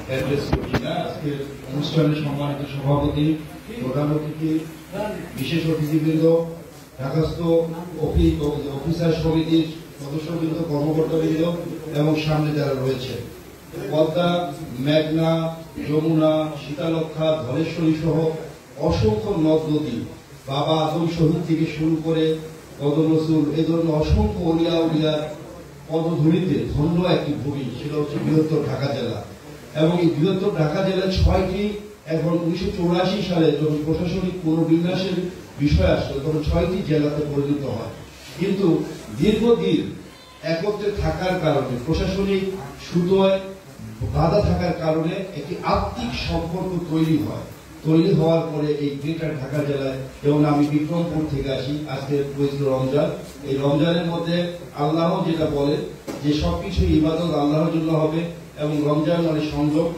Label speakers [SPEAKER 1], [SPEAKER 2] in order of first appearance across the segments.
[SPEAKER 1] Address করছি না। আজকের অনুষ্ঠানের সম্মানিত সভাপতি, প্রধান অতিথি, বিশেষ অতিথিবৃন্দ, ঢাকাস্থ অফিসার সমিতির সদস্যবৃন্দ, কর্মকর্তাবৃন্দ এবং সামনে যারা রয়েছে, পদ্মা, মেঘনা, যমুনা, শীতলক্ষা, ধলেশ্বরী সহ অসংখ্য নদ নদী, বাবা আদম শহীদ থেকে শুরু করে কদম রসুল, এ ধরনের অসংখ্য অলিয়া উলিয়ার পদধূলিতে ধন্য একটি ভূমি, সেটা হচ্ছে বৃহত্তর ঢাকা জেলা। এবং এই বৃহত্তর ঢাকা জেলার 6টি, এখন 1984 সালে যখন প্রশাসনিক পুনর্বিন্যাসের বিষয় আসলো তখন 6টি জেলাতে পরিণত হয়। কিন্তু দীর্ঘদিন একত্রে থাকার কারণে, প্রশাসনিক সুতোয় বাধা থাকার কারণে একটি আত্মিক সম্পর্ক তৈরি হয়। তৈরি হওয়ার পরে এই গ্রেটার ঢাকা জেলায়, যেমন আমি বিক্রমপুর থেকে আসি, আজকে পবিত্র রমজান, এই রমজানের মধ্যে আল্লাহ যেটা বলে যে সবকিছু ইবাদত আল্লাহর জন্য হবে এবং রমজান মানে সংযম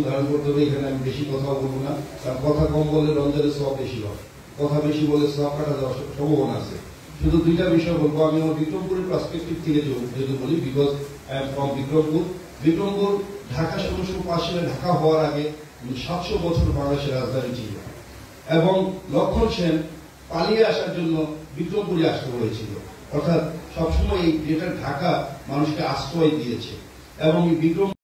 [SPEAKER 1] ধারণ করতে হবে। এখানে আমি বেশি কথা বলবো না, কারণ কথা কম বললে রমজানের সব বেশি হয়, কথা বেশি বলে সব কাটা যাওয়ার সম্ভাবনা আছে। শুধু দুইটা বিষয় বলবো। আমি আমার বিক্রমপুরের পার্সপেক্টিভ থেকে যেহেতু বলি, because I am from Bikrampur Dhaka ১৬০৫ সালে ঢাকা হওয়ার আগে ৭০০ বছর বাংলাদেশের রাজধানী ছিল এবং লক্ষণ সেন পালিয়ে আসার জন্য বিক্রমপুরে আসতে হয়েছিল। অর্থাৎ সবসময় এই গ্রেটার ঢাকা মানুষকে আশ্রয় দিয়েছে এবং এই বিক্রম